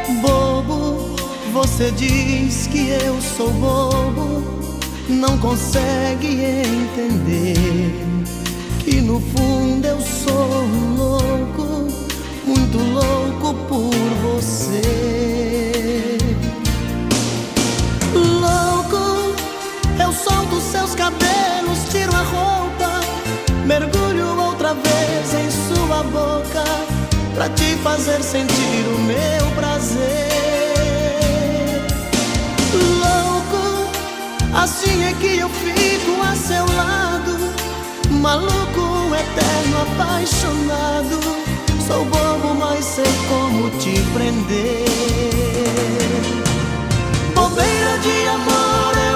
Bobo, você diz que eu sou bobo, não consegue entender que no fundo eu sou louco, muito louco por você. Louco, eu solto seus cabelos, tiro a roupa, mergulho outra vez em sua boca, pra te fazer sentir o meu prazer. Louco, assim é que eu fico a seu lado, maluco, eterno, apaixonado. Sou bobo, mas sei como te prender. Bobeira de amor é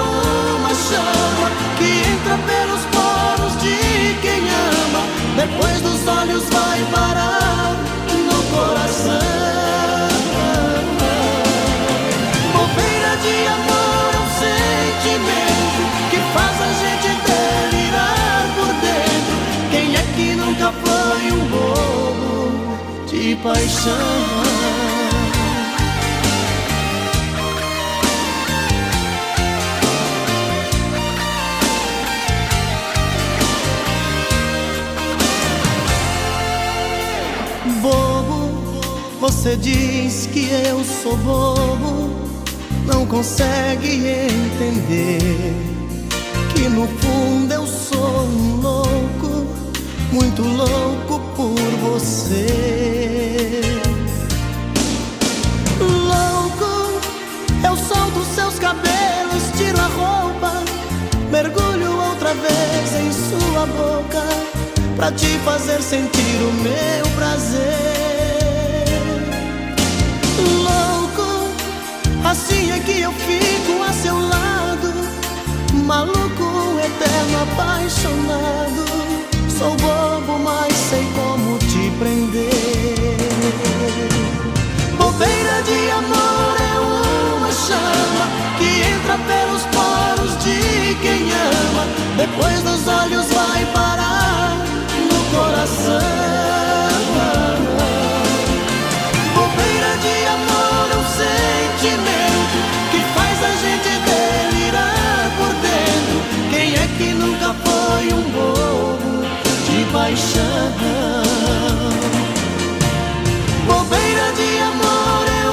uma chama que entra pelos poros de quem ama, depois dos olhos vai parar no coração. Bobeira de amor é um sentimento que faz a gente delirar por dentro. Quem é que nunca foi um bobo de paixão? Bobo, você diz que eu sou bobo, não consegue entender que no fundo eu sou um louco, muito louco por você. Louco, eu solto seus cabelos, tiro a roupa, mergulho outra vez em sua boca, pra te fazer sentir o meu prazer. Louco, assim é que eu fico a seu lado, maluco, eterno, apaixonado. Sou bobo, mas sei como te prender. Bobeira de amor é uma chama que entra pelos poros de quem ama, depois dos olhos vai parar no coração. Bobeira de amor é um sentimento que faz a gente delirar por dentro. Quem é que nunca foi um bobo de paixão? Bobeira de amor é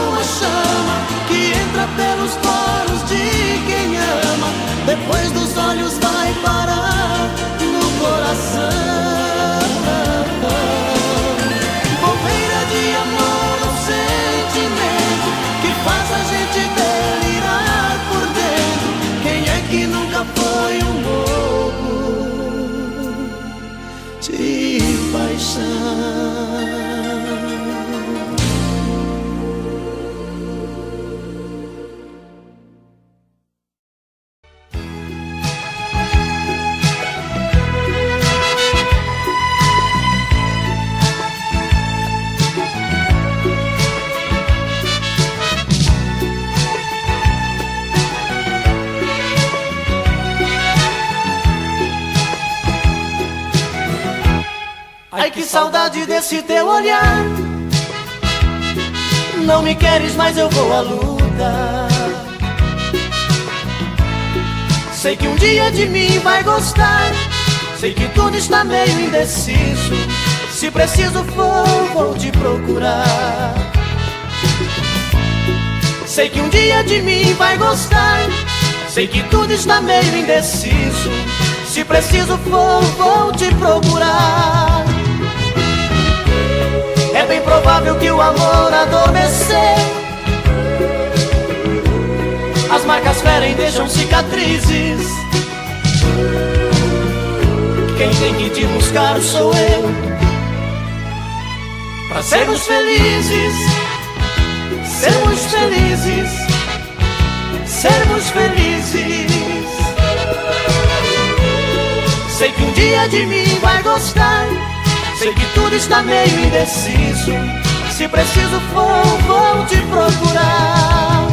uma chama que entra pelos poros de quem ama, depois dos olhos vai parar no coração. Bobeira de amor é um sentimento que faz a gente delirar por dentro. Quem é que nunca foi um bobo de paixão? Ai, que saudade desse teu olhar. Não me queres, mas eu vou à luta. Sei que um dia de mim vai gostar. Sei que tudo está meio indeciso. Se preciso for, vou te procurar. Sei que um dia de mim vai gostar. Sei que tudo está meio indeciso. Se preciso for, vou te procurar. É bem provável que o amor adormeceu. As marcas ferem, deixam cicatrizes. Quem tem que te buscar sou eu, pra sermos felizes, sermos felizes, sermos felizes. Sei que um dia de mim vai gostar. Sei que tudo está meio indeciso. Se preciso for, vou te procurar.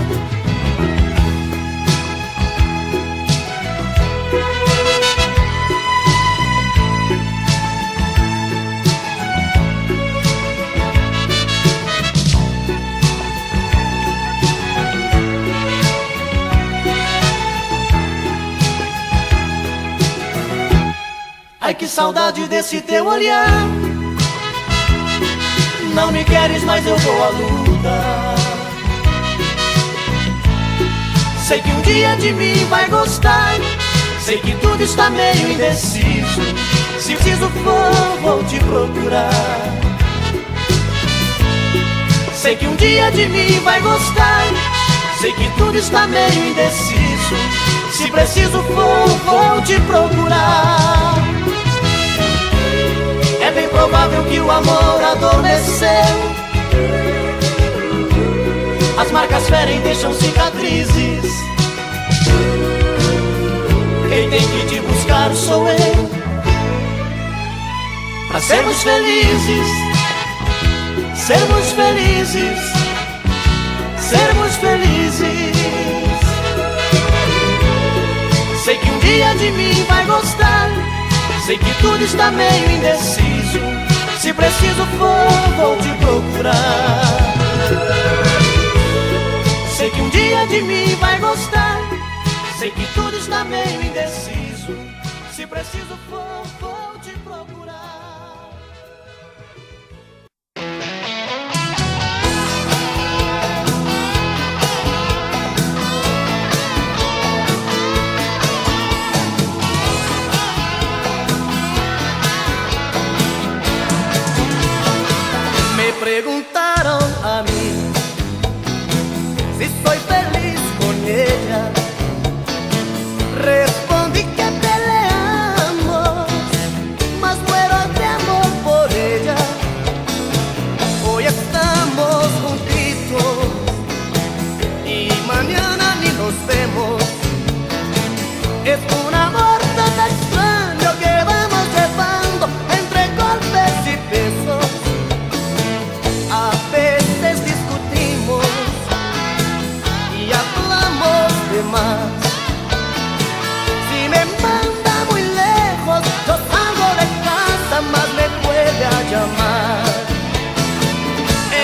que saudade desse teu olhar. Não me queres, mas eu vou à luta. Sei que um dia de mim vai gostar. Sei que tudo está meio indeciso. Se preciso for, vou te procurar. Sei que um dia de mim vai gostar. Sei que tudo está meio indeciso. Se preciso for, vou te procurar. É bem provável que o amor adormeceu. As marcas ferem, deixam cicatrizes. Quem tem que te buscar sou eu. Pra sermos felizes, sermos felizes, sermos felizes. Sei que um dia de mim vai gostar. Sei que tudo está meio indeciso. Se preciso for, vou te procurar. Sei que um dia de mim vai gostar. Sei que tudo está meio indeciso. Se preciso for, vou te procurar. Me preguntaron a mí si soy feliz con ella. Respondí que peleamos, mas muero de amor por ella. Hoy estamos juntitos y mañana ni nos vemos. Es un amor tan extraño que vamos llevando entre golpes y besos. A veces discutimos y hablamos de más. Si me manda muy lejos, yo salgo de casa, más me puede a llamar.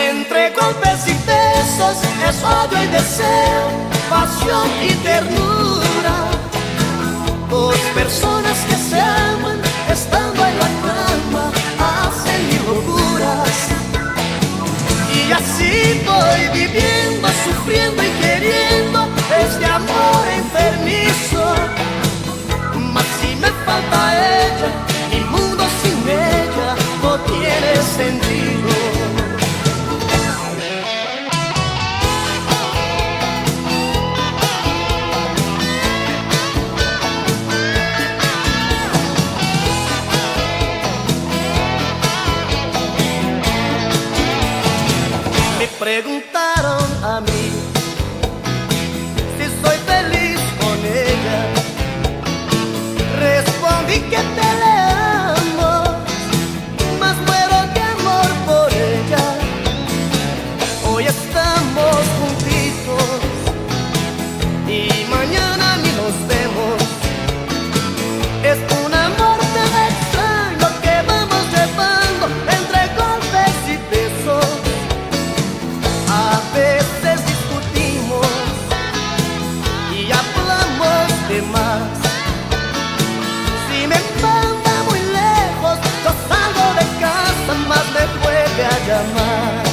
Entre golpes y besos es odio y deseo, pasión y ternura. Dos personas que se aman, estando en la cama, hacen mil locuras. Y así voy viviendo, sufriendo y queriendo este amor enfermizo. Mas si me falta ella, mi mundo sin ella no tiene sentido. Me preguntaron a mí si soy feliz con ella. Respondí que peleamos, mas muero de amor por ella. Hoy estamos juntitos y mañana ni nos vemos. Es un amor tan extraño que vamos llevando entre golpes y besos. A veces discutimos y hablamos de más. Si me manda muy lejos, yo salgo de casa, más me puede a llamar.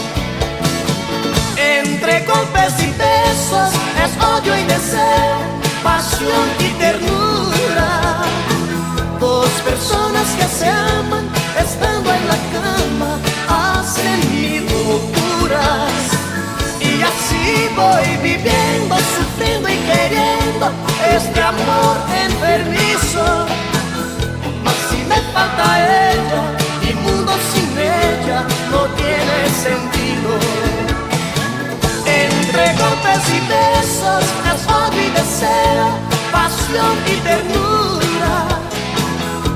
Entre golpes y besos es odio y deseo, pasión y ternura. Dos personas que se aman, estando en la cama, hacen mil locuras. Y así voy viviendo, sufriendo y queriendo este amor enfermizo. Mas si me falta ella, mi mundo sin ella no tiene sentido. Entre golpes y besos es odio y deseo, pasión y ternura.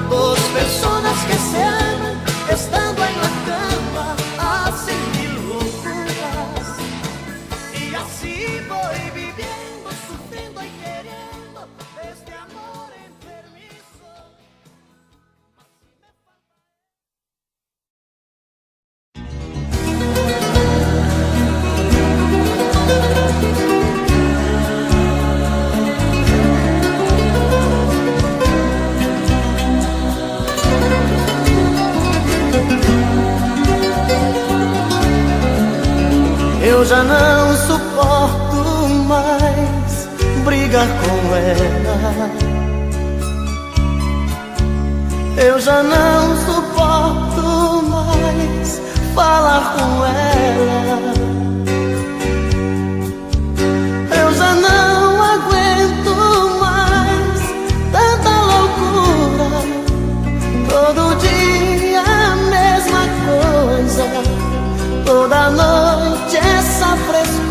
Dos personas que se aman, estando en la cama, hacen mil locuras. Y así voy viviendo, sufriendo y queriendo este amor enfermizo. já não suporto mais brigar com ela. Eu já não suporto mais falar com ela. Eu já não aguento mais tanta loucura. Todo dia a mesma coisa, toda noite essa frescura.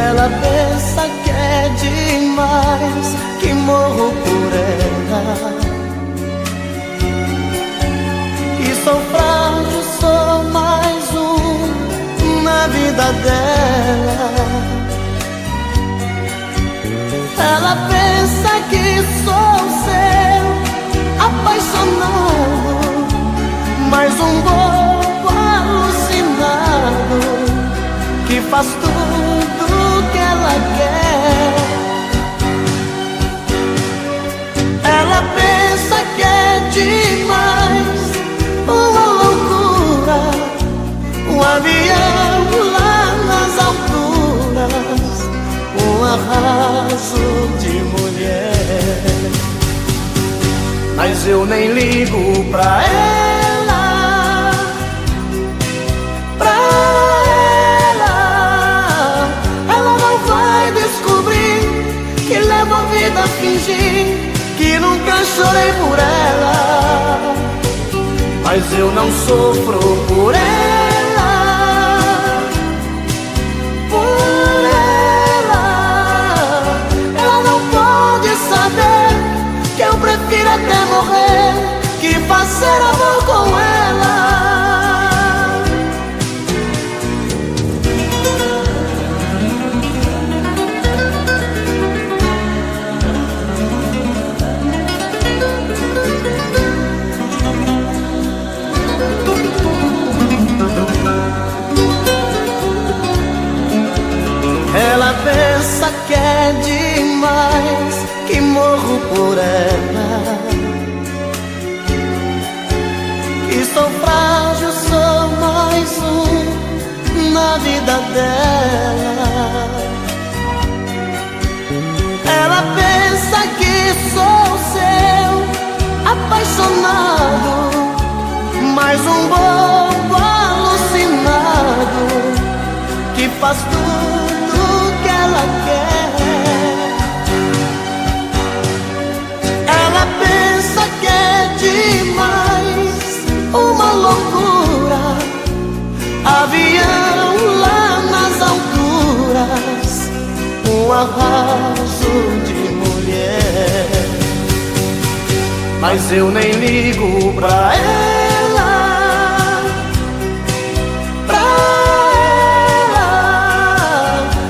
Ela pensa que é demais, que morro por ela. E sou frágil, sou mais um na vida dela. Ela pensa que sou seu apaixonado, mais um bobo alucinado que faz tudo que ela quer. Ela pensa que é demais, uma loucura, um avião lá nas alturas, um arraso de mulher. Mas eu nem ligo pra ela, pra ela. Ela não vai descobrir que levo a vida a fingir que nunca chorei por ela. Mas eu não sofro por ela, por ela. Ela não pode saber que eu prefiro até morrer que fazer amor com ela. Ela pensa que é demais, que morro por ela. Que sou frágil, sou mais um na vida dela. Ela pensa que sou seu apaixonado, mais um bobo alucinado que faz tudo que ela quer. Ela pensa que é demais, uma loucura, avião lá nas alturas, um arraso de mulher. Mas eu nem ligo pra ela, pra ela.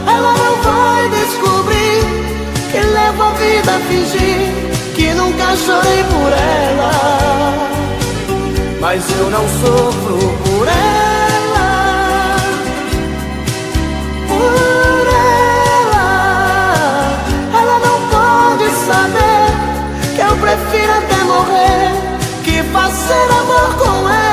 Ela não vai descobrir que levo a vida a fingir que nunca chorei por ela. Mas eu não sofro por ela, por ela. Ela não pode saber que eu prefiro até morrer que fazer amor com ela.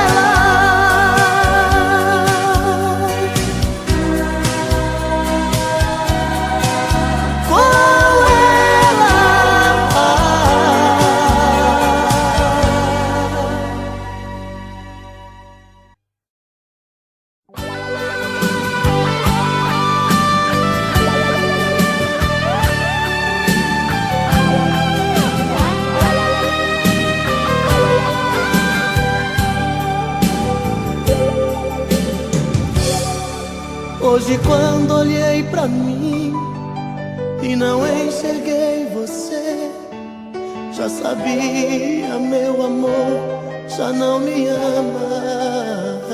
Hoje quando olhei pra mim e não enxerguei você, já sabia, meu amor, já não me ama.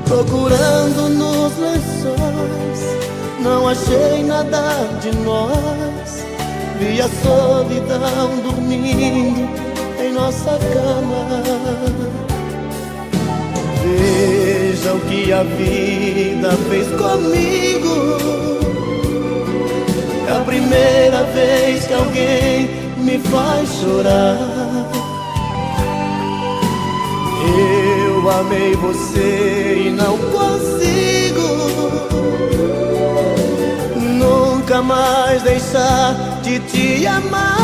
Procurando nos lençóis, não achei nada de nós. Vi a solidão dormindo em nossa cama. Veja o que a vida fez comigo. É a primeira vez que alguém me faz chorar. Eu Eu amei você e não consigo nunca mais deixar de te amar.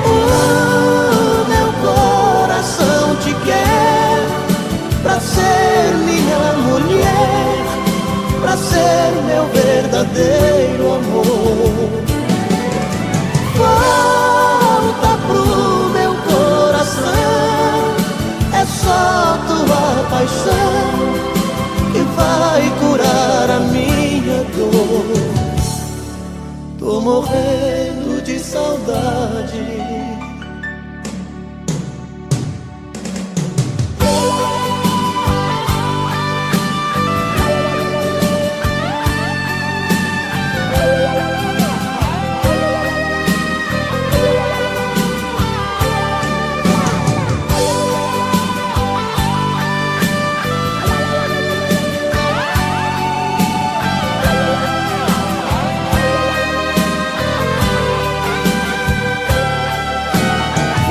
O meu coração te quer pra ser minha mulher, pra ser meu verdadeiro amor. Volta pro meu coração, é só tua paixão que vai curar a minha dor. Tô morrendo de saudade.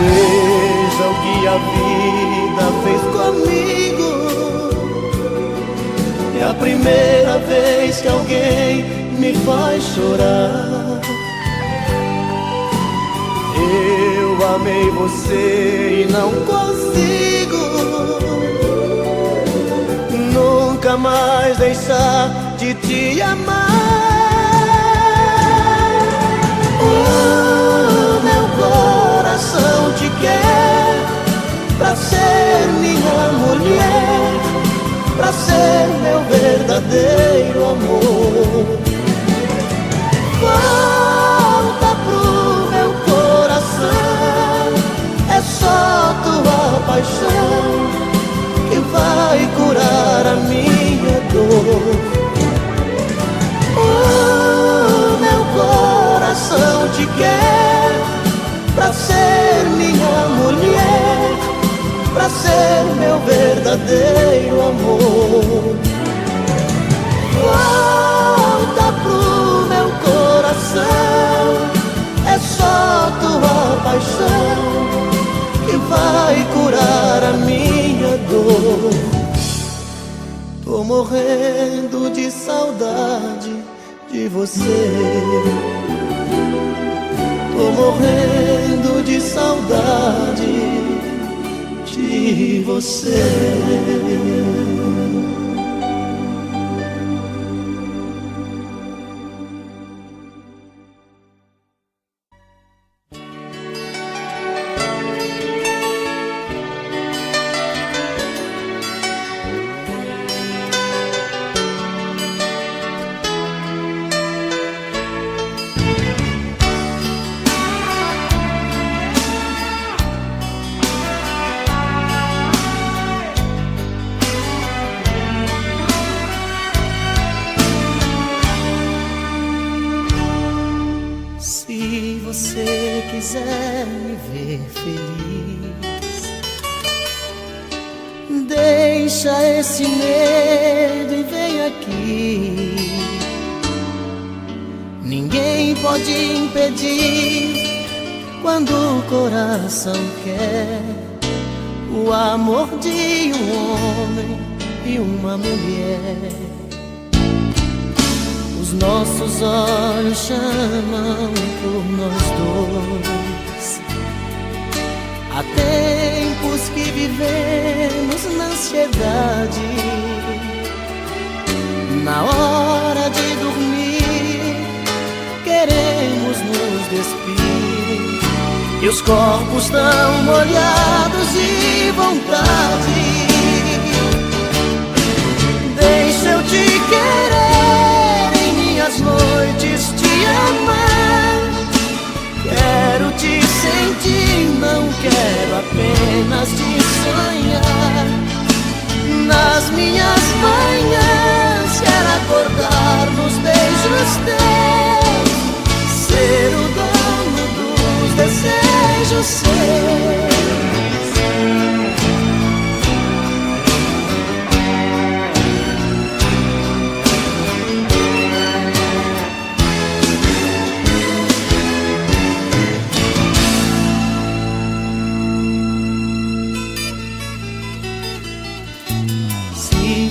Veja o que a vida fez comigo. É a primeira vez que alguém me faz chorar. Eu amei você e não consigo nunca mais deixar de te amar. O meu coração te quer pra ser minha mulher, pra ser meu verdadeiro amor. Volta pro meu coração, é só tua paixão que vai curar a minha dor. O meu coração te quer pra ser minha mulher, pra ser meu verdadeiro amor. Volta pro meu coração, é só tua paixão que vai curar a minha dor. Tô morrendo de saudade de você. Tô morrendo de saudade de você. Se você quiser me ver feliz, deixa esse medo e vem aqui. Ninguém pode impedir quando o coração quer o amor de um homem e uma mulher. Os nossos olhos chamam por nós dois. Há tempos que vivemos na ansiedade. Na hora de dormir, queremos nos despir, e os corpos tão molhados de vontade. Deixa eu te querer, em minhas noites te amar. Quero te sentir, não quero apenas te sonhar. Nas minhas manhãs quero acordar nos beijos teus, ser o dono dos desejos seus.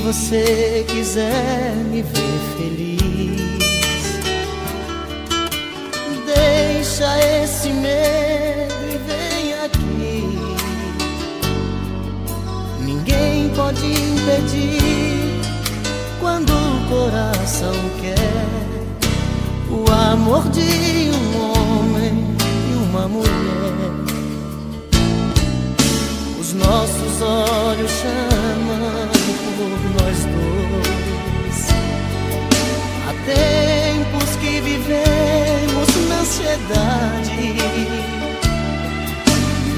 você quiser me ver feliz, deixa esse medo e vem aqui. Ninguém pode impedir quando o coração quer o amor de um homem e uma mulher. Os nossos olhos chamam por nós dois. Há tempos que vivemos na ansiedade.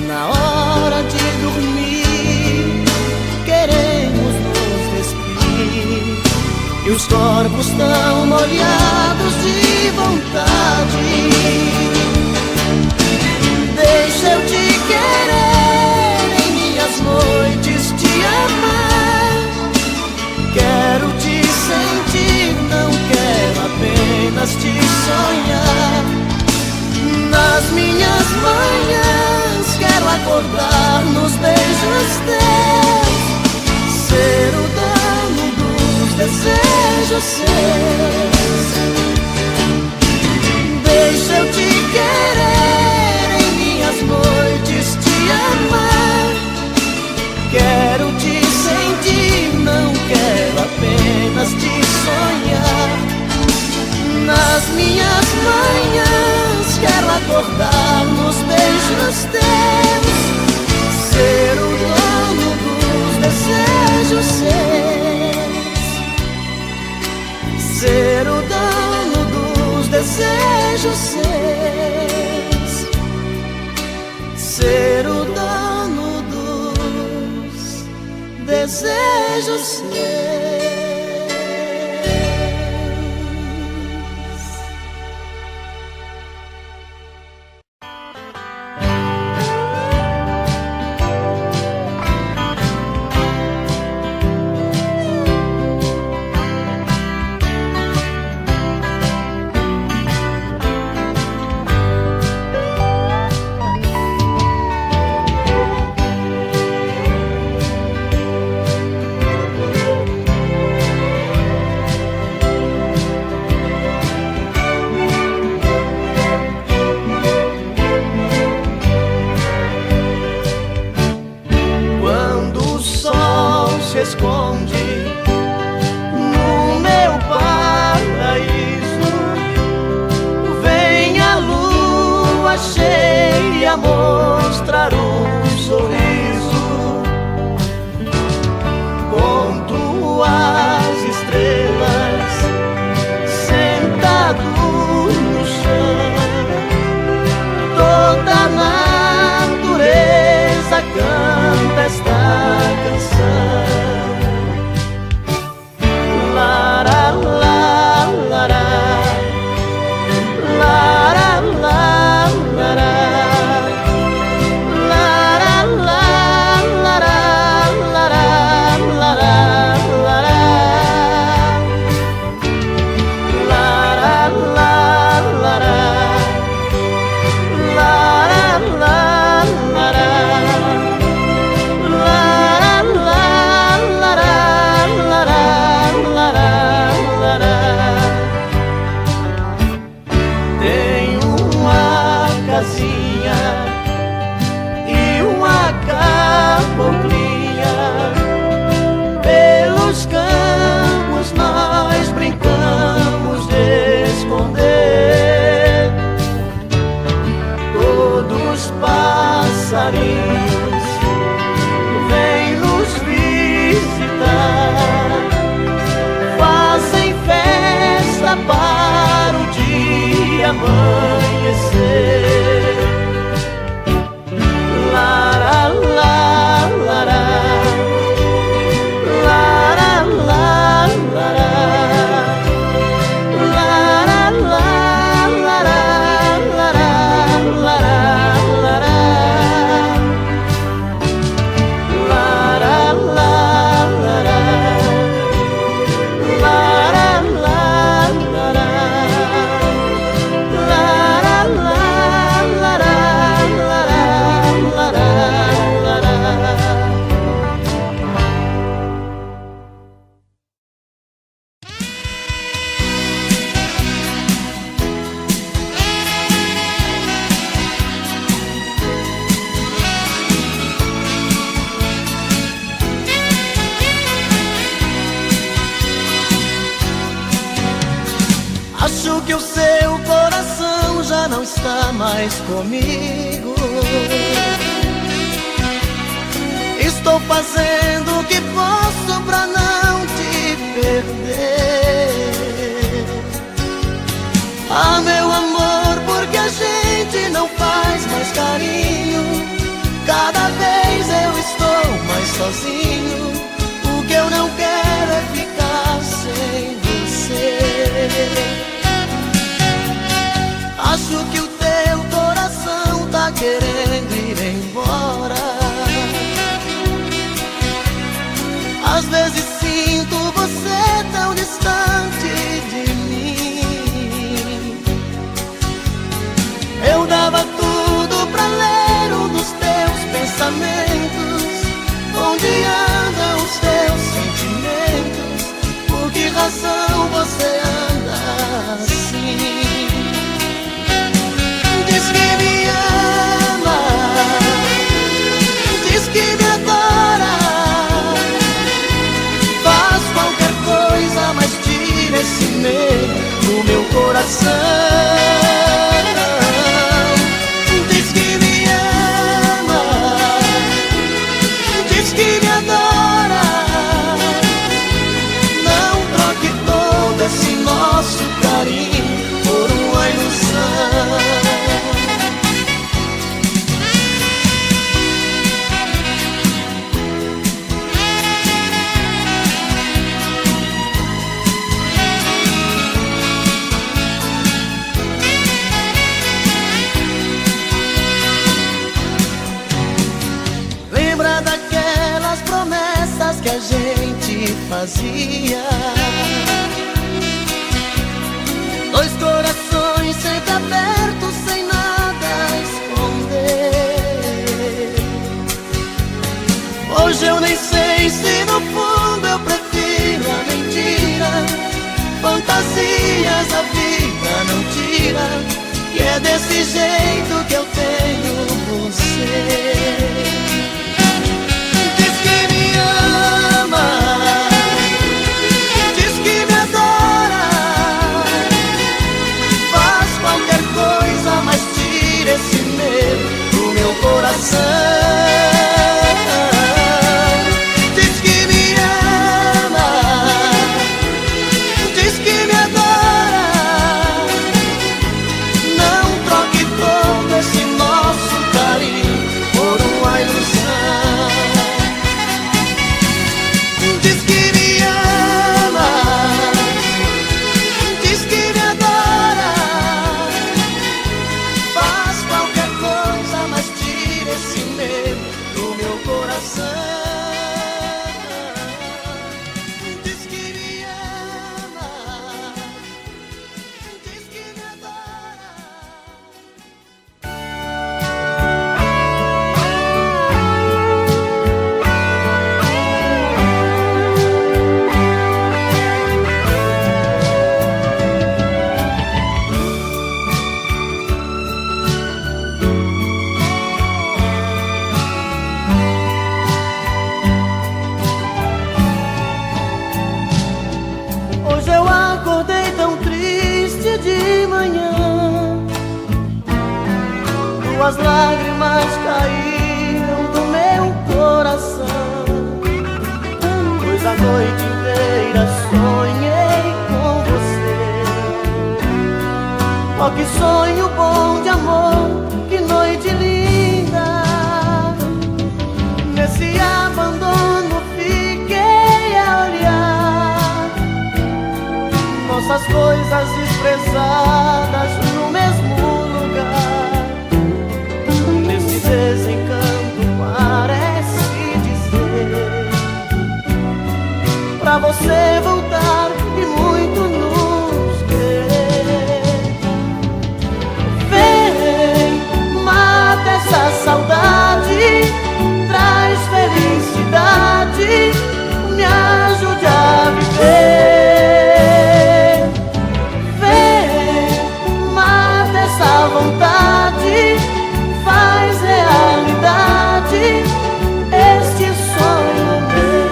Na hora de dormir, queremos nos despir, e os corpos tão molhados de vontade. Deixa eu te querer, em minhas noites te amar. Quero te sentir, não quero apenas te sonhar. Nas minhas manhãs quero acordar nos beijos teus, ser o dono dos desejos seus. Deixa eu te querer, em minhas noites te amar. Quero te sentir, não quero apenas te sonhar. Nas minhas manhãs quero acordar nos beijos teus, ser o dono dos desejos seus, ser o dono dos desejos seus, ser o dono dos desejos seus. Esconde no meu paraíso, vem a lua cheia mostrar um sorriso. Conto as estrelas sentado no chão, toda a natureza canta esta canção. La que o seu coração já não está mais comigo. Estou fazendo o que posso pra não te perder. Ah, meu amor, porque a gente não faz mais carinho? Cada vez eu estou mais sozinho. O que eu não quero é ficar sem você. Acho que o teu coração tá querendo ir embora. Às vezes sinto você tão distante de mim. Eu dava tudo pra ler um dos teus pensamentos. Onde andam os teus sentimentos? Por que razão você anda assim? Diz que me ama, diz que me adora, faz qualquer coisa, mas tira esse medo do meu coração. Diz que me ama, diz que me adora, não troque todo esse nosso carinho por uma ilusão. Lembra daquelas promessas que a gente fazia? Dois corações sempre abertos, sem nada a esconder. Hoje eu nem sei se no fundo eu prefiro a mentira. Fantasias a vida não tira, e é desse jeito que eu tenho você. Diz que me ama, diz que me adora, faz qualquer coisa, mas tira esse medo do meu coração. Diz que me ama, diz que me adora, não troque todo esse nosso carinho por uma ilusão. Diz que me ama, diz que me adora, faz qualquer coisa, mas tira esse medo do meu coração. Diz que me ama, diz que me adora. Hoje eu acordei tão triste de manhã, tuas lágrimas caíram do meu coração, pois a noite inteira sonhei com você. Oh, que sonho bom de amor, que noite linda. Nesse abandono fiquei a olhar nossas coisas expressadas no mesmo lugar. Nesse desencanto parece dizer pra você voltar e muito nos querer. Vem, mata essa saudade, traz felicidade, me ajude a viver. Vem, mata essa vontade, faz realidade este sonho meu.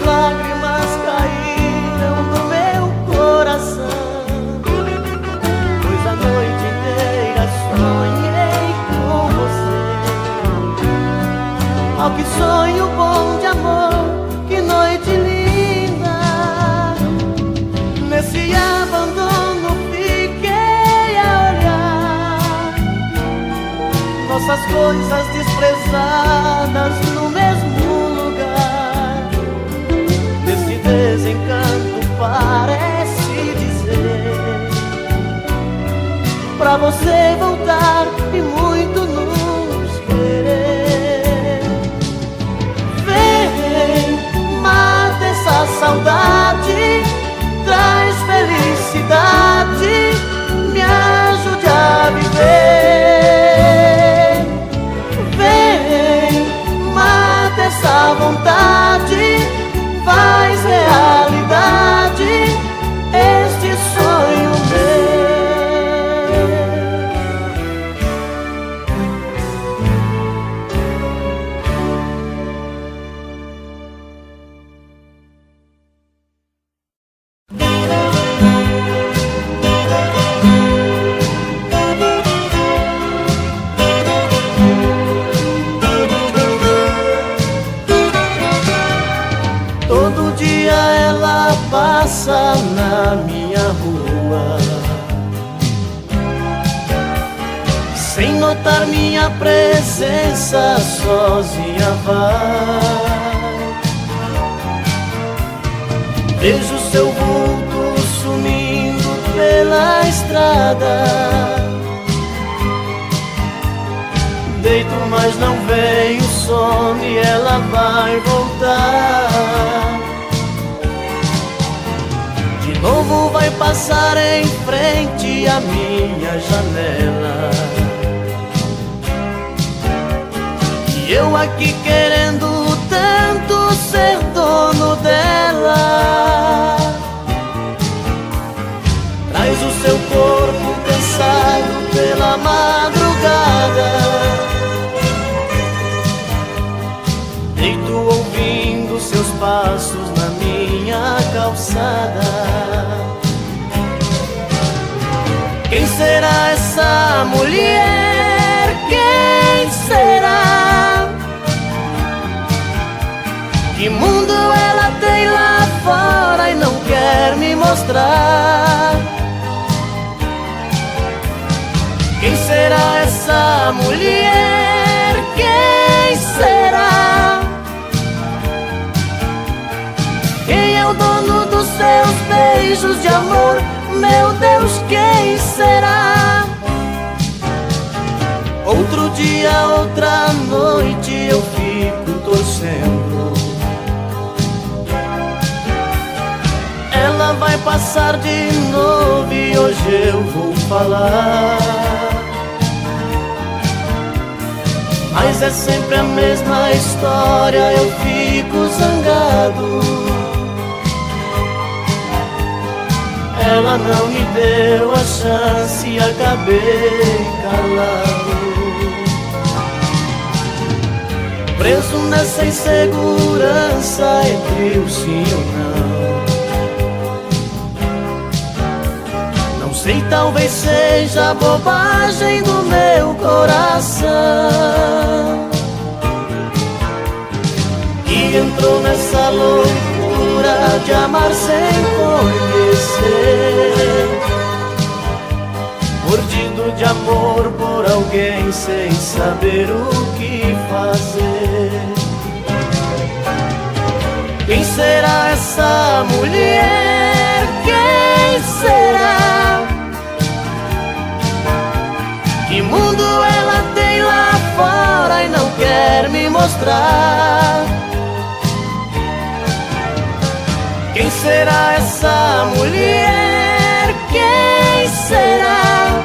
lágrimas caíram no meu coração, pois a noite inteira sonhei com você. Ao que sonho bom de amor, que noite linda. Nesse abandono fiquei a olhar nossas coisas desprezadas no mesmo lugar. Desse desencanto parece dizer pra você voltar e muito nos querer. Vem, mata essa saudade, traz felicidade, me ajude a viver. Vem, mata essa vontade, faz realidade este sonho meu. Todo dia ela passa na minha rua, sem notar minha presença, sozinha vai. Vejo seu vulto sumindo pela estrada, deito mas não vem o sono e ela vai voltar. De novo vai passar em frente à minha janela, e eu aqui querendo tanto ser dono dela. Traz o seu corpo cansado pela madrugada, deito ouvindo seus passos na minha calçada. Quem será essa mulher? Quem será? Que mundo ela tem lá fora e não quer me mostrar? Quem será essa mulher? Quem será? Quem é o dono dos seus beijos de amor? Meu Deus, quem será? Outro dia, outra noite eu fico torcendo. Ela vai passar de novo e hoje eu vou falar. Mas é sempre a mesma história, eu fico zangado. Ela não me deu a chance e acabei calado, preso nessa insegurança entre o sim ou não. Não sei, talvez seja bobagem do meu coração, que entrou nessa loucura de amar sem conhecer, mordido de amor por alguém sem saber o que fazer. Quem será essa mulher? Quem será? Que mundo ela tem lá fora e não quer me mostrar? Quem será essa mulher? Quem será?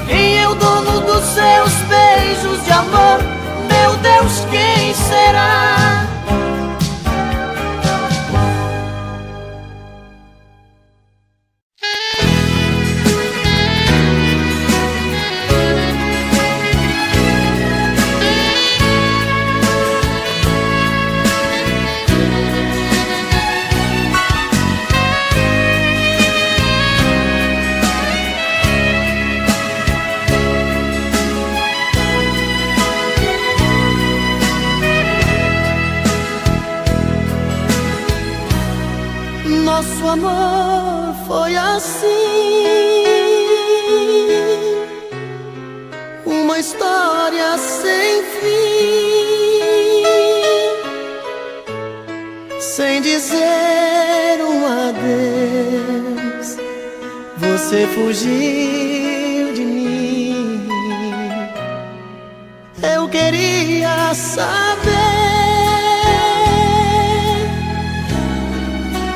Quem é o dono dos seus beijos de amor? Meu Deus, quem será? amor foi assim, uma história sem fim, sem dizer um adeus, você fugiu de mim. Eu queria saber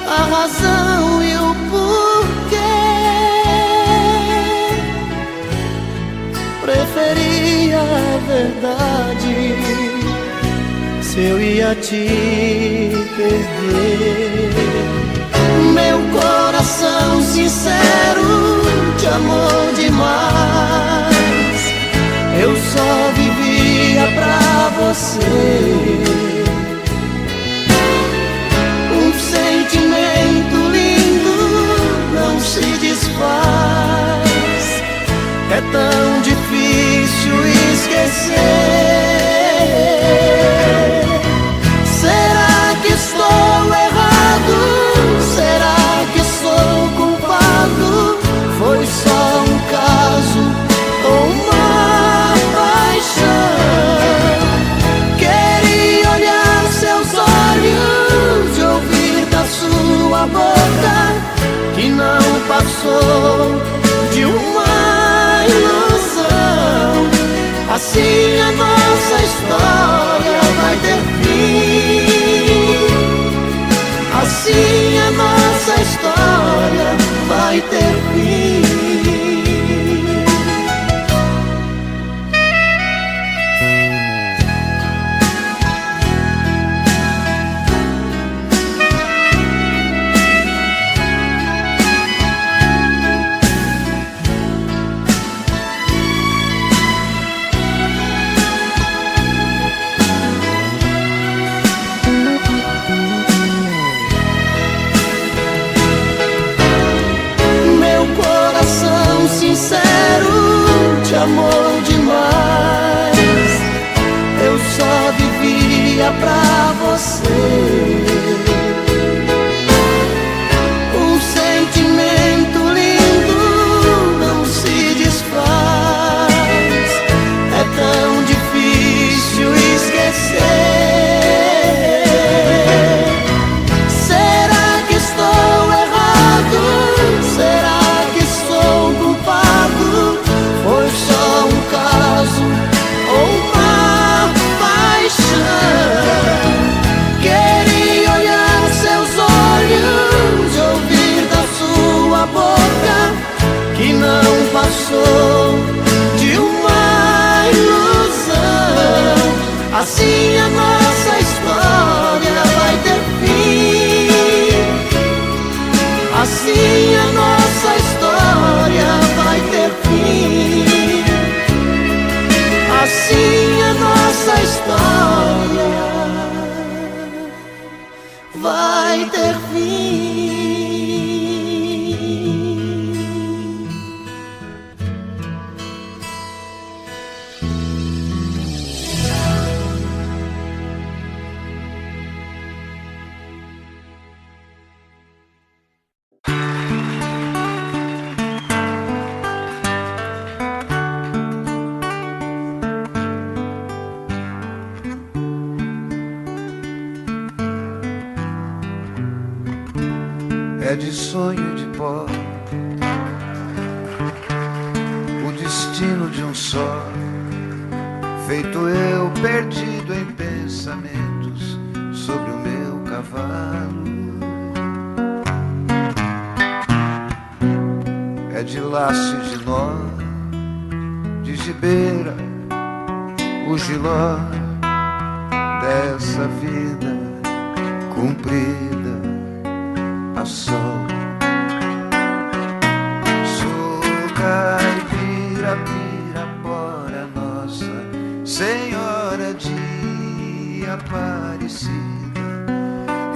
a razão e o porquê. Preferia a verdade se eu ia te perder. Meu coração sincero te amou demais, eu só vivia pra você. Sentimento lindo não se desfaz, é tão difícil esquecer. Será que estou errado? Será que sou culpado? Foi só um caso ou uma paixão? Queria olhar seus olhos, ouvir da sua boca que não passou de uma ilusão. Assim a nossa história vai ter fim, assim a nossa história vai ter fim. Sincero, te amou demais, eu só vivia pra você. Um sentimento lindo não se desfaz, é tão difícil esquecer. Será que estou errado? Será que sou culpado? Foi só um caso ou uma paixão? Queria olhar seus olhos, ouvir da sua boca que não passou de uma ilusão. Assim a nossa história vai ter fim, assim a nossa história vai ter fim, assim a nossa história vai ter fim. É de sonho de pó o destino de um só, feito eu perdido em pensamentos sobre o meu cavalo. É de laço e de nó, de gibeira, o giló dessa vida cumprida a sol. Sou caipira, pirapora nossa Senhora de Aparecida,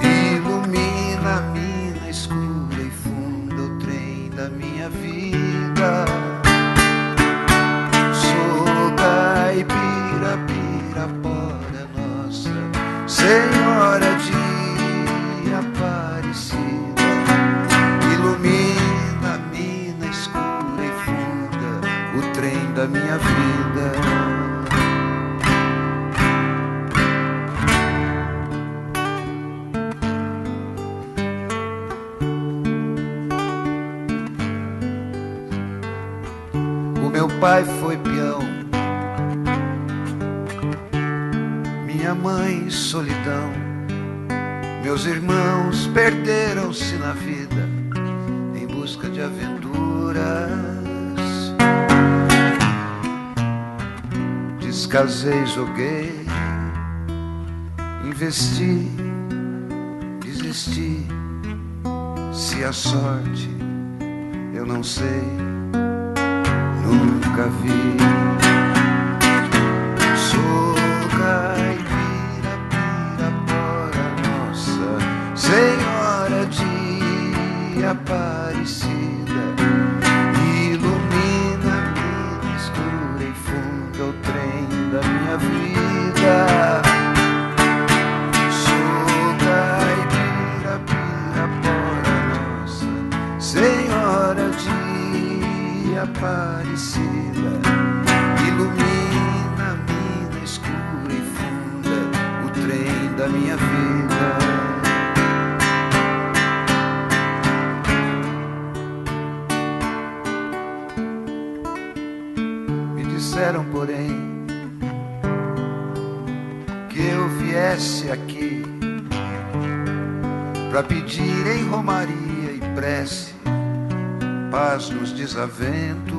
ilumina a mina escura e funda o trem da minha vida. Sou caipira, pirapora nossa Senhora de Aparecida, o trem da minha vida. O meu pai foi peão, minha mãe solidão, meus irmãos perderam-se na vida em busca de aventuras. Descasei, joguei, investi, desisti. Se a sorte eu não sei, nunca vi. Sou caipira, Pirapora, Nossa Senhora de Aparecida, ilumina minha escura e funda o trem da minha vida. Sou caipira, Pirapora, Nossa Senhora de Aparecida, ilumina a mina escura e funda o trem da minha vida. Me disseram, porém, que eu viesse aqui pra pedir em romaria e prece paz nos desaventos.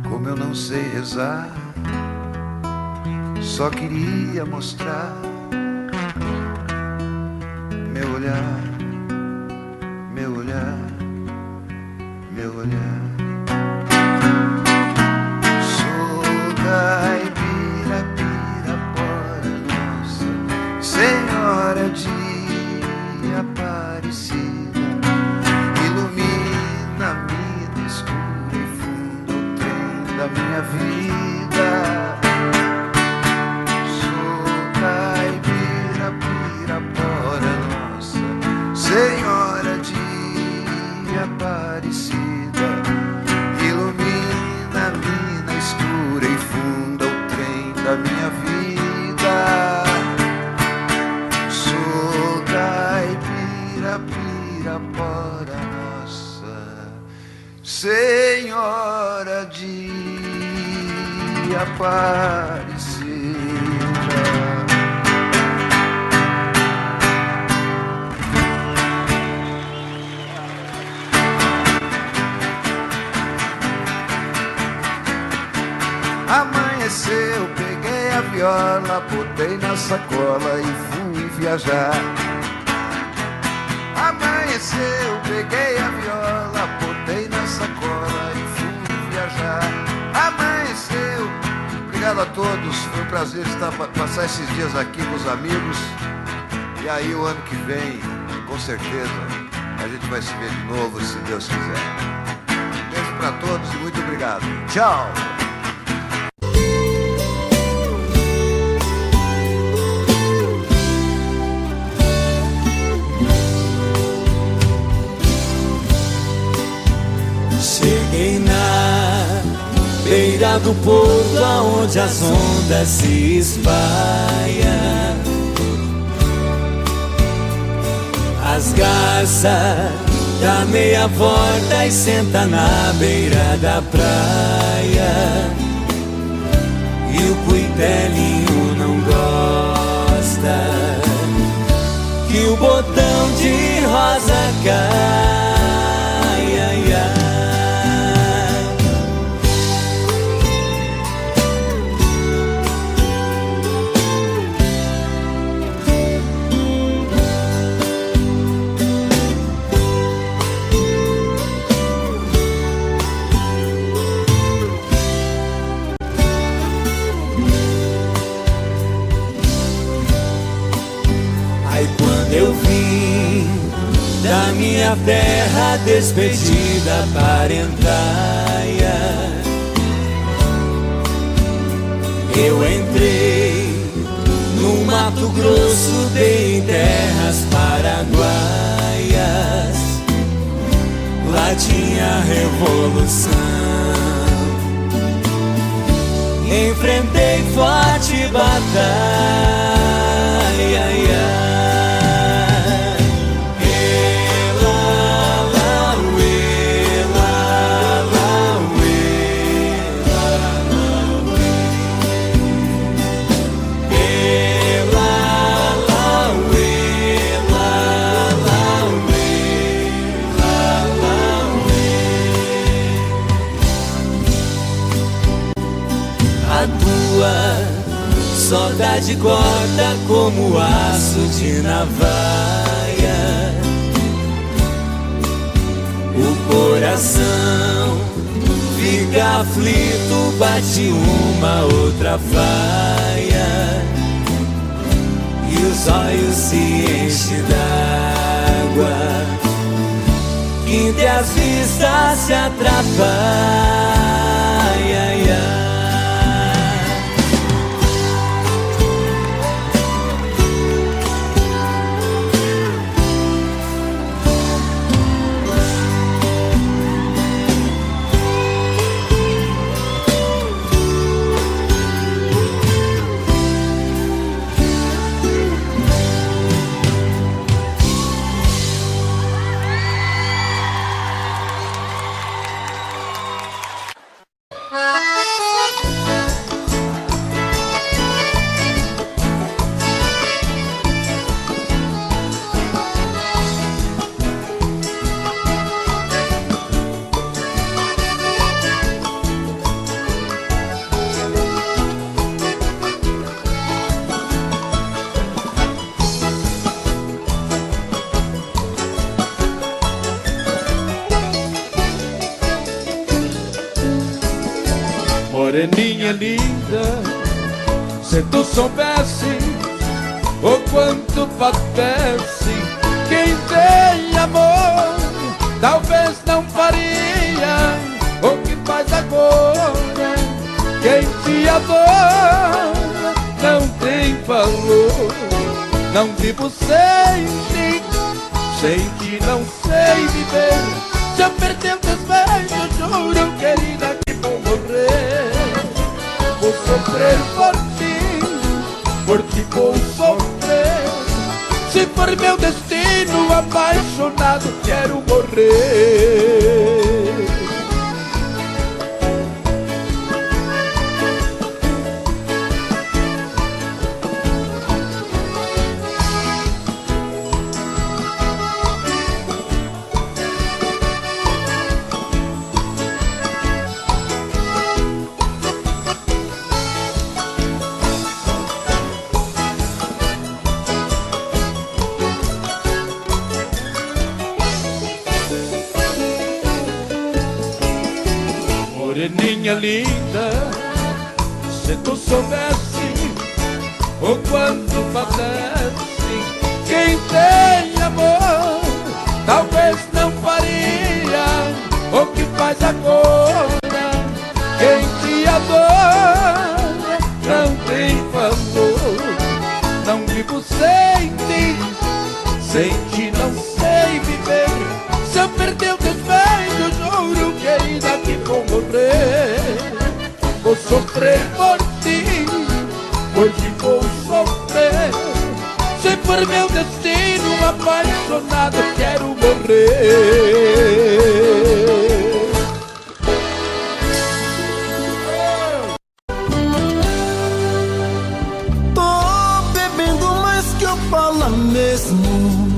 Como eu não sei rezar, só queria mostrar meu olhar, meu olhar, meu olhar. Sou caipira, Pirapora, Nossa Senhora de Aparecida, ilumina a mina escura e funda o trem da minha vida. Sou caipira, Pirapora, Nossa Senhora de Aparecida, ilumina a mina escura e funda o trem da minha vida. Pirapora, Nossa Senhora de Aparecida. Amanheceu, peguei a viola, botei na sacola e fui viajar. Amanheceu, peguei a viola, botei na sacola e fui viajar. Amanheceu. Obrigado a todos, foi um prazer passar esses dias aqui com os amigos. E aí o ano que vem, com certeza, a gente vai se ver de novo, se Deus quiser. Um beijo pra todos e muito obrigado. Tchau! Cheguei na beira do porto, aonde as ondas se espalham. As garças dá meia volta e senta na beira da praia. E o cuitelinho não gosta que o botão de rosa cai. Ai, ai. Eu vim da minha terra, despedida parentaia. Eu entrei no Mato Grosso, dei terras paraguaias. Lá tinha revolução. Enfrentei forte batalha, saudade corta como aço de navalha. O coração fica aflito, bate uma outra faia, e os olhos se enchem d'água, que entre as vistas se atrapalha. Moreninha linda, se tu soubesse o quanto padece quem tem amor, talvez não faria o que faz agora. Quem te adora não tem valor. Não vivo sem ti não sei viver. Se eu perder teus beijos, juro, querida, que vou morrer. Vou sofrer por ti vou sofrer. Se for meu destino, apaixonado, quero morrer. Moreninha linda, se tu soubesse o quanto padece quem tem amor, talvez não faria o que faz agora. Quem te adora não tem valor. Não vivo sem ti não sei viver. Se eu perder os teus beijos, juro, querida, que vou morrer. Vou sofrer por ti vou sofrer. Se for meu destino, apaixonado, quero morrer. Tô bebendo mais que eu falo mesmo.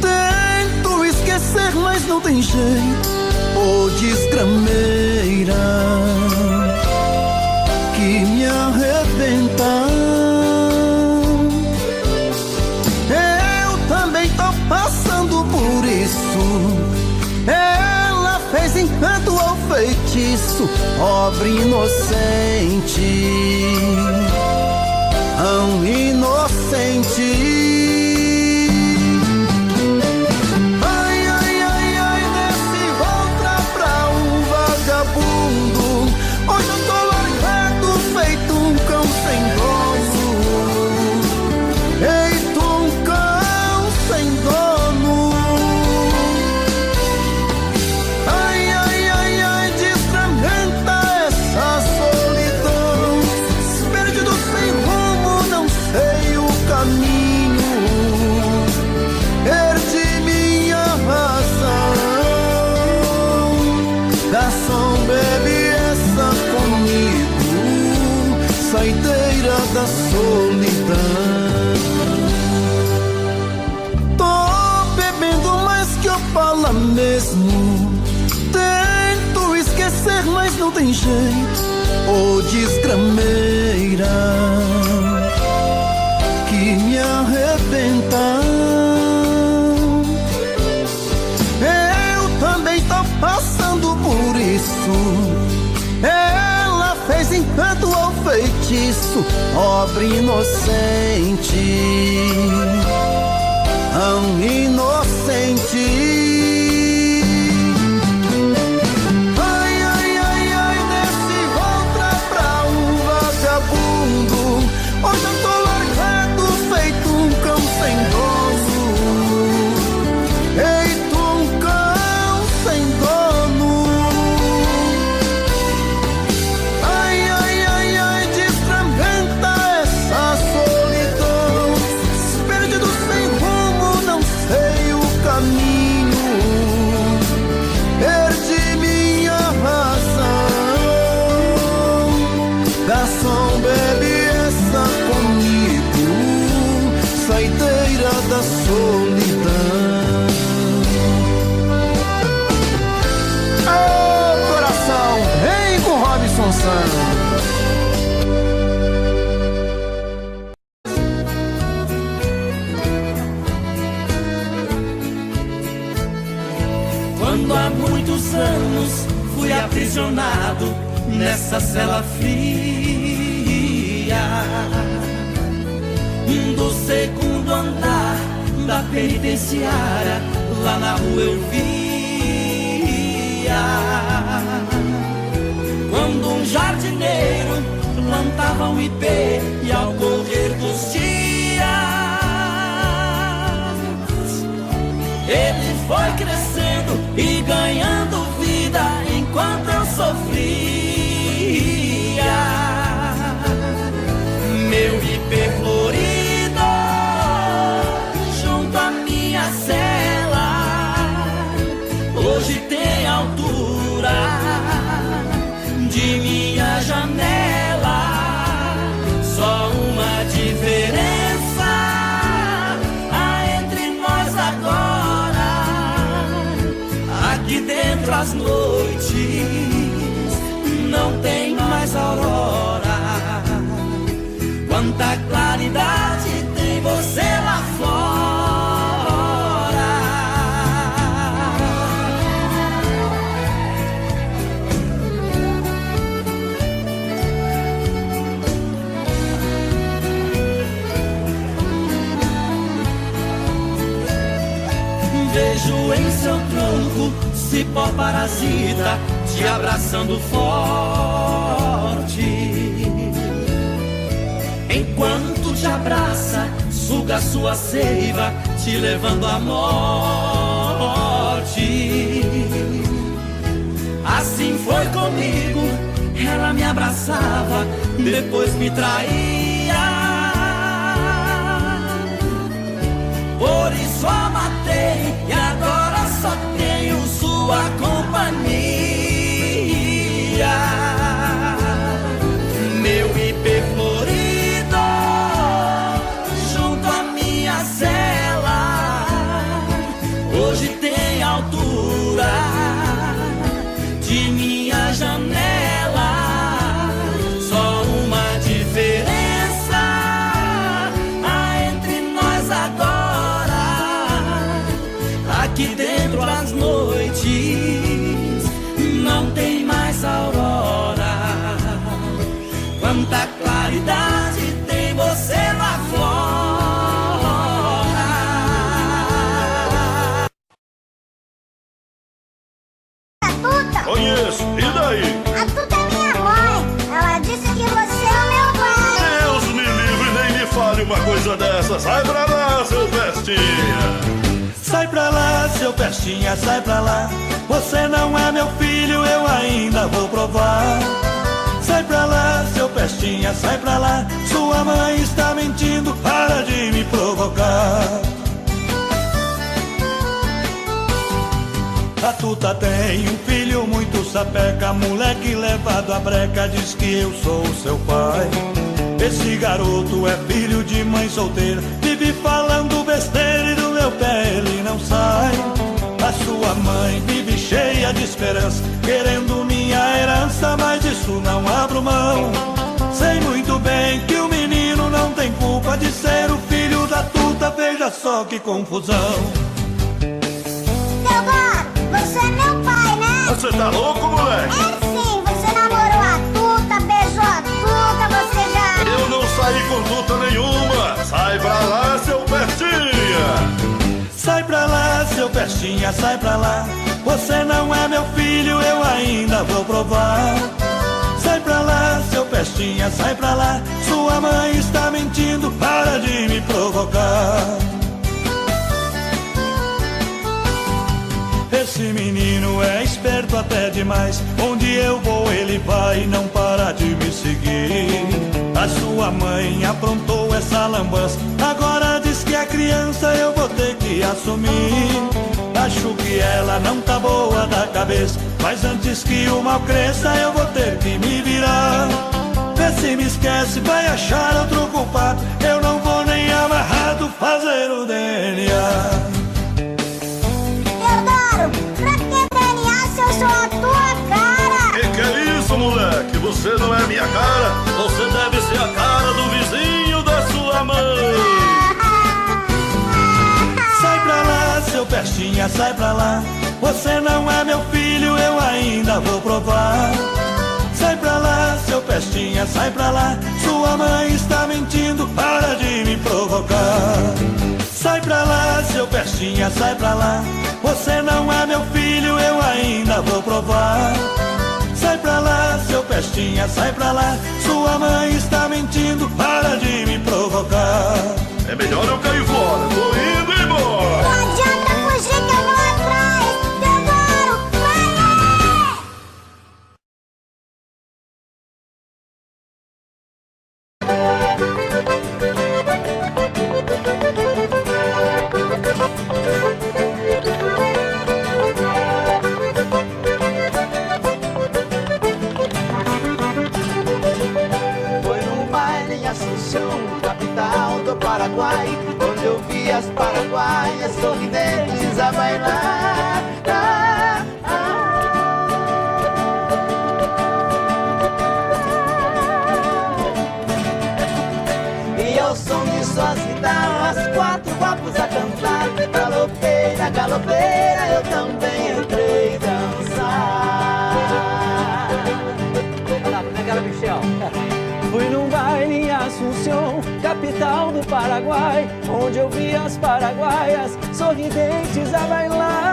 Tento esquecer, mas não tem jeito. Ô desgrameira que me arrebenta. Eu também tô passando por isso. Ela fez encanto ou feitiço, pobre inocente, tão inocente. Hoje eu tô largado, feito um cão sem dono. Feito um cão sem dono. Garçom, bebe essa comigo, saideira da solidão. Tô bebendo mais que Opala mesmo. Tento esquecer, mas não tem jeito. Ô desgrameira que me arrebenta. Eu também tô passando por isso. Ela fez encanto ao feitiço, pobre inocente, tão inocente. Ai, ai, ai, ai, desse outra pra um vagabundo. Hoje eu tô largado, feito um cão sem dono. Feito um cão sem dono. Ai, ai, ai, ai, destrambenta essa solidão. Perdido sem rumo, não sei o caminho. Perdi minha razão. Garçom, bebe essa comigo, saideira da solidão. Ô coração, vem com Robson Santos. Quando há muitos anos fui aprisionado nessa cela fria do segundo andar da penitenciária, lá na rua eu via quando um jardineiro plantava um ipê e ao correr dos dias ele foi crescendo e ganhando vida enquanto eu sofria. Meu ipê florido junto à minha cela hoje tem altura de minha janela. Só uma diferença há entre nós agora. Aqui dentro as noites não tem mais aurora. Quanta claridade tem você lá fora. Vejo em seu tronco cipó parasita te abraçando forte. Enquanto te abraça, suga sua seiva, te levando à morte. Assim foi comigo, ela me abraçava, depois me traía. Por isso a matei e agora só tenho sua companhia. Meu ipê florido junto à minha cela hoje tem altura de minha janela. Só uma diferença há entre nós agora. Aqui dentro as noites não tem mais aurora. Quanta claridade tem você lá fora. Tuta? Conheço, e daí? A Tuta é minha mãe. Ela disse que você é o meu pai. Deus me livre, nem me fale uma coisa dessa. Sai pra lá, seu bestinha. Sai pra lá, seu pestinha, sai pra lá. Você não é meu filho, eu ainda vou provar. Sai pra lá, seu pestinha, sai pra lá. Sua mãe está mentindo, para de me provocar. A Tuta tem um filho muito sapeca, moleque levado à breca, diz que eu sou o seu pai. Esse garoto é filho de mãe solteira, vive falando besteira e do meu pé ele não sai. A sua mãe vive cheia de esperança, querendo minha herança, mas disso não abro mão. Sei muito bem que o menino não tem culpa de ser o filho da tuta, veja só que confusão. Teodoro, você é meu pai, né? Você tá louco, moleque? É sim, você namorou a tuta, beijou a tuta, você já... Eu não saí com tuta nenhuma. Sai pra lá, seu Pestinha. Sai pra lá, seu Pestinha, sai pra lá. Você não é meu filho, eu ainda vou provar. Sai pra lá, seu Pestinha, sai pra lá. Sua mãe está mentindo, para de me provocar. Esse menino é esperto até demais. Onde eu vou ele vai e não para de me seguir. A sua mãe aprontou essa lambança, agora diz que é criança, eu vou ter que assumir. Acho que ela não tá boa da cabeça, mas antes que o mal cresça eu vou ter que me virar. Vê se me esquece, vai achar outro culpado, eu não vou nem amarrado fazer o DNA. Teodoro, pra que DNA se eu sou a tua cara? Que é isso, moleque? Você não é minha cara. Você deve ser a cara do vizinho da sua mãe. Sai pra lá, seu Pestinha, sai pra lá. Você não é meu filho, eu ainda vou provar. Sai pra lá, seu Pestinha, sai pra lá. Sua mãe está mentindo, para de me provocar. Sai pra lá, seu Pestinha, sai pra lá. Você não é meu filho, eu ainda vou provar. Sai pra lá, seu Pestinha, sai pra lá. Sua mãe está mentindo, para de me provocar. É melhor eu cair fora, tô indo embora. Não adianta fugir que eu vou atrás. Teodoro, vai! Foi num baile em Assunção, capital do Paraguai, onde eu vi as paraguaias sorridentes a bailar. E ao som de suas guitarras, quatro guapos a cantar. Galopeira, galopeira, eu também entrei dançar. Fui num baile em Assunção, capital do Paraguai, onde eu vi as paraguaias sorridentes a bailar.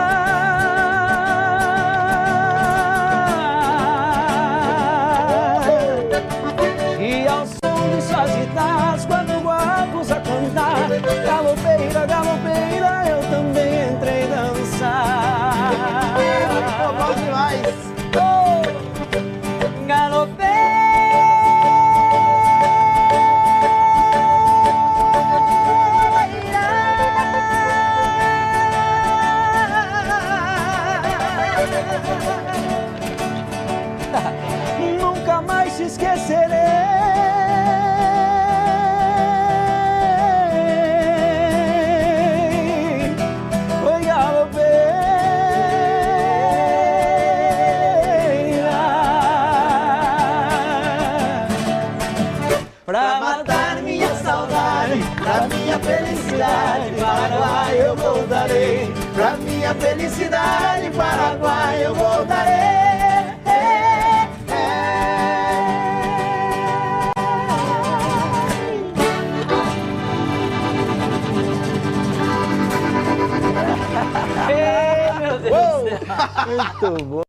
E ao som de suas guitarras, quatro guapos a cantar. Galopeira, galopeira, eu também entrei dançar. Bom demais. Galopeira. Nunca mais te esquecerei. Oi, galopeira. Pra matar minha saudade, pra minha felicidade, Paraguai eu voltarei. Pra minha felicidade, Paraguai eu voltarei. Ei, meu Deus do céu. Muito bom.